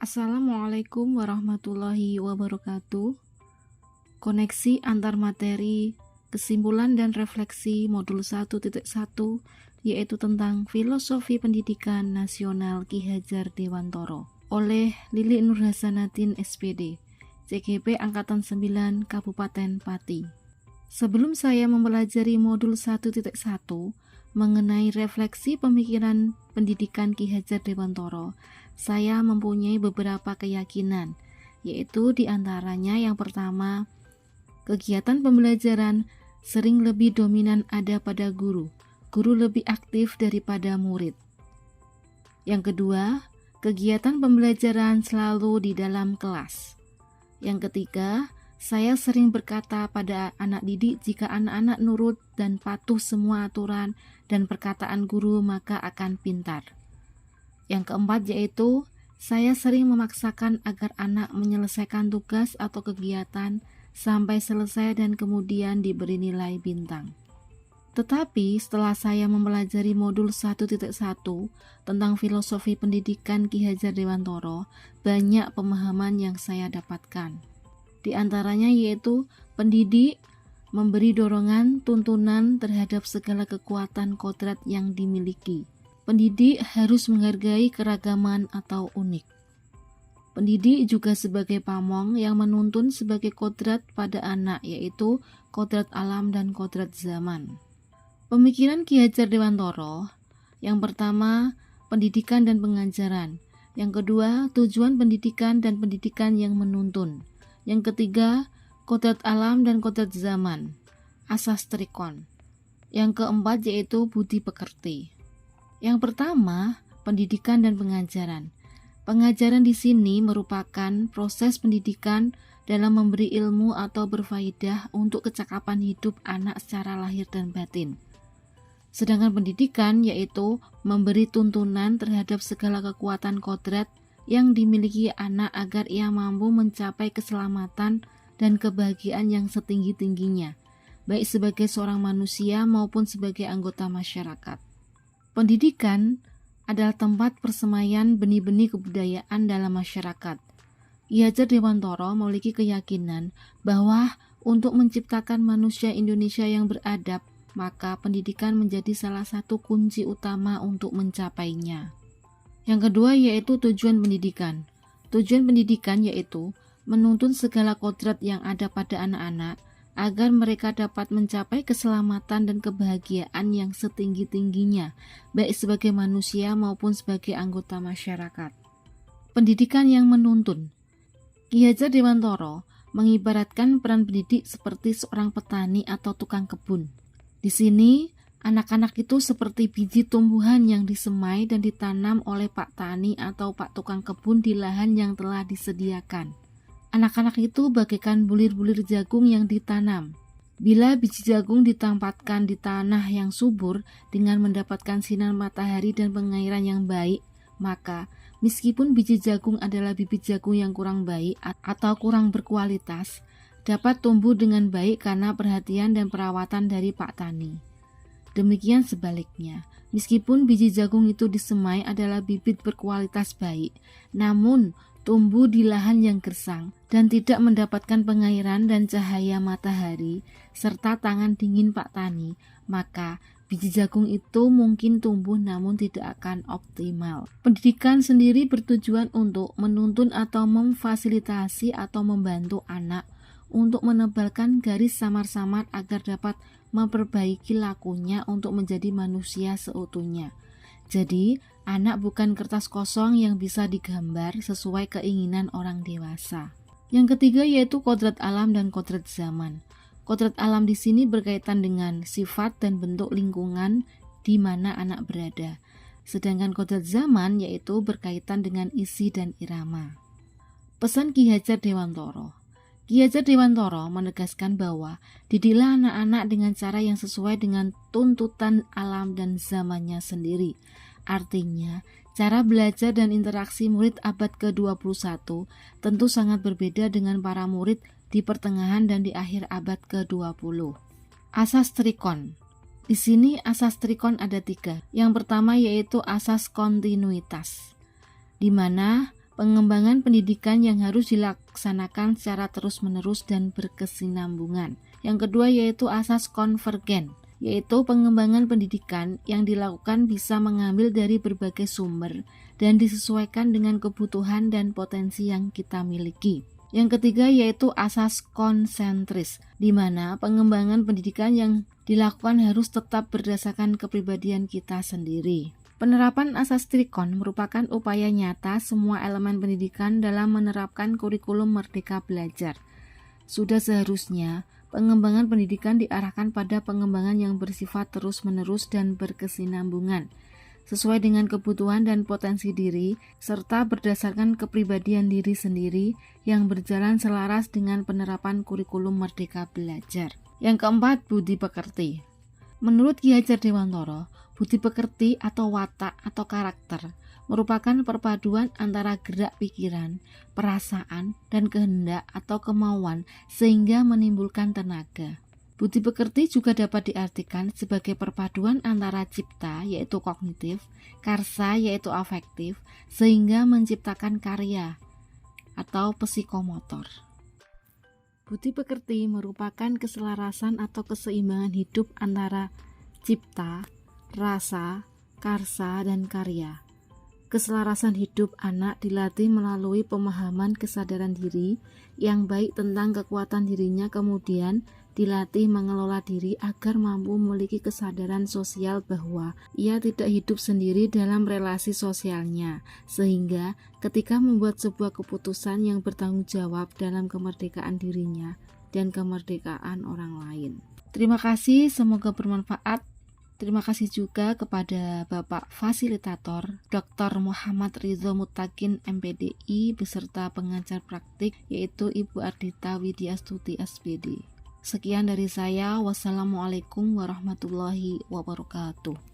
Assalamualaikum warahmatullahi wabarakatuh. Koneksi antar materi, kesimpulan dan refleksi modul 1.1 yaitu tentang Filosofi Pendidikan Nasional Ki Hajar Dewantoro oleh Lili Nurhasanatin SPD, CGP Angkatan 9 Kabupaten Pati. Sebelum saya mempelajari modul 1.1 mengenai refleksi pemikiran pendidikan Ki Hajar Dewantoro, saya mempunyai beberapa keyakinan, yaitu diantaranya yang pertama, kegiatan pembelajaran sering lebih dominan ada pada guru. Guru lebih aktif daripada murid. Yang kedua, kegiatan pembelajaran selalu di dalam kelas. Yang ketiga, saya sering berkata pada anak didik, jika anak-anak nurut dan patuh semua aturan dan perkataan guru maka akan pintar. Yang keempat yaitu, saya sering memaksakan agar anak menyelesaikan tugas atau kegiatan sampai selesai dan kemudian diberi nilai bintang. Tetapi setelah saya mempelajari modul 1.1 tentang filosofi pendidikan Ki Hajar Dewantoro, banyak pemahaman yang saya dapatkan. Di antaranya yaitu pendidik memberi dorongan tuntunan terhadap segala kekuatan kodrat yang dimiliki. Pendidik harus menghargai keragaman atau unik. Pendidik juga sebagai pamong yang menuntun sebagai kodrat pada anak, yaitu kodrat alam dan kodrat zaman. Pemikiran Ki Hajar Dewantoro, yang pertama, pendidikan dan pengajaran. Yang kedua, tujuan pendidikan dan pendidikan yang menuntun. Yang ketiga, kodrat alam dan kodrat zaman, asas trikon. Yang keempat yaitu budi pekerti. Yang pertama, pendidikan dan pengajaran. Pengajaran di sini merupakan proses pendidikan dalam memberi ilmu atau berfaedah untuk kecakapan hidup anak secara lahir dan batin. Sedangkan pendidikan yaitu memberi tuntunan terhadap segala kekuatan kodrat yang dimiliki anak agar ia mampu mencapai keselamatan dan kebahagiaan yang setinggi-tingginya, baik sebagai seorang manusia maupun sebagai anggota masyarakat. Pendidikan adalah tempat persemaian benih-benih kebudayaan dalam masyarakat. Ki Hajar Dewantoro memiliki keyakinan bahwa untuk menciptakan manusia Indonesia yang beradab, maka pendidikan menjadi salah satu kunci utama untuk mencapainya. Yang kedua yaitu tujuan pendidikan. Tujuan pendidikan yaitu menuntun segala kodrat yang ada pada anak-anak agar mereka dapat mencapai keselamatan dan kebahagiaan yang setinggi-tingginya, baik sebagai manusia maupun sebagai anggota masyarakat. Pendidikan yang menuntun. Ki Hajar Dewantoro mengibaratkan peran pendidik seperti seorang petani atau tukang kebun. Di sini, anak-anak itu seperti biji tumbuhan yang disemai dan ditanam oleh Pak Tani atau Pak Tukang Kebun di lahan yang telah disediakan. Anak-anak itu bagaikan bulir-bulir jagung yang ditanam. Bila biji jagung ditempatkan di tanah yang subur dengan mendapatkan sinar matahari dan pengairan yang baik, maka meskipun biji jagung adalah bibit jagung yang kurang baik atau kurang berkualitas, dapat tumbuh dengan baik karena perhatian dan perawatan dari Pak Tani. Demikian sebaliknya, meskipun biji jagung itu disemai adalah bibit berkualitas baik, namun tumbuh di lahan yang gersang dan tidak mendapatkan pengairan dan cahaya matahari serta tangan dingin Pak Tani, maka biji jagung itu mungkin tumbuh namun tidak akan optimal. Pendidikan sendiri bertujuan untuk menuntun atau memfasilitasi atau membantu anak untuk menebalkan garis samar-samar agar dapat memperbaiki lakunya untuk menjadi manusia seutuhnya. Jadi, anak bukan kertas kosong yang bisa digambar sesuai keinginan orang dewasa. Yang ketiga yaitu kodrat alam dan kodrat zaman. Kodrat alam di sini berkaitan dengan sifat dan bentuk lingkungan di mana anak berada. Sedangkan kodrat zaman yaitu berkaitan dengan isi dan irama. Pesan Ki Hajar Dewantoro. Ki Hajar Dewantoro menegaskan bahwa didiklah anak-anak dengan cara yang sesuai dengan tuntutan alam dan zamannya sendiri. Artinya, cara belajar dan interaksi murid abad ke-21 tentu sangat berbeda dengan para murid di pertengahan dan di akhir abad ke-20. Asas trikon. Di sini asas trikon ada 3. Yang pertama yaitu asas kontinuitas, di mana pengembangan pendidikan yang harus dilaksanakan secara terus-menerus dan berkesinambungan. Yang kedua yaitu asas konvergen, yaitu pengembangan pendidikan yang dilakukan bisa mengambil dari berbagai sumber dan disesuaikan dengan kebutuhan dan potensi yang kita miliki. Yang ketiga yaitu asas konsentris, di mana pengembangan pendidikan yang dilakukan harus tetap berdasarkan kepribadian kita sendiri. Penerapan asas Trikon merupakan upaya nyata semua elemen pendidikan dalam menerapkan kurikulum Merdeka Belajar. Sudah seharusnya pengembangan pendidikan diarahkan pada pengembangan yang bersifat terus-menerus dan berkesinambungan, sesuai dengan kebutuhan dan potensi diri, serta berdasarkan kepribadian diri sendiri yang berjalan selaras dengan penerapan kurikulum Merdeka Belajar. Yang keempat, budi pekerti. Menurut Ki Hajar Dewantara, budi pekerti atau watak atau karakter merupakan perpaduan antara gerak pikiran, perasaan, dan kehendak atau kemauan sehingga menimbulkan tenaga. Budi pekerti juga dapat diartikan sebagai perpaduan antara cipta yaitu kognitif, karsa yaitu afektif, sehingga menciptakan karya atau psikomotor. Budi pekerti merupakan keselarasan atau keseimbangan hidup antara cipta, rasa, karsa, dan karya. Keselarasan hidup anak dilatih melalui pemahaman kesadaran diri yang baik tentang kekuatan dirinya, kemudian dilatih mengelola diri agar mampu memiliki kesadaran sosial bahwa ia tidak hidup sendiri dalam relasi sosialnya, sehingga ketika membuat sebuah keputusan yang bertanggung jawab dalam kemerdekaan dirinya dan kemerdekaan orang lain. Terima kasih, semoga bermanfaat. Terima kasih juga kepada Bapak Fasilitator Dr. Muhammad Ridho Mutakin MPDI beserta pengajar praktik yaitu Ibu Ardita Widyastuti SPD. Sekian dari saya. Wassalamualaikum warahmatullahi wabarakatuh.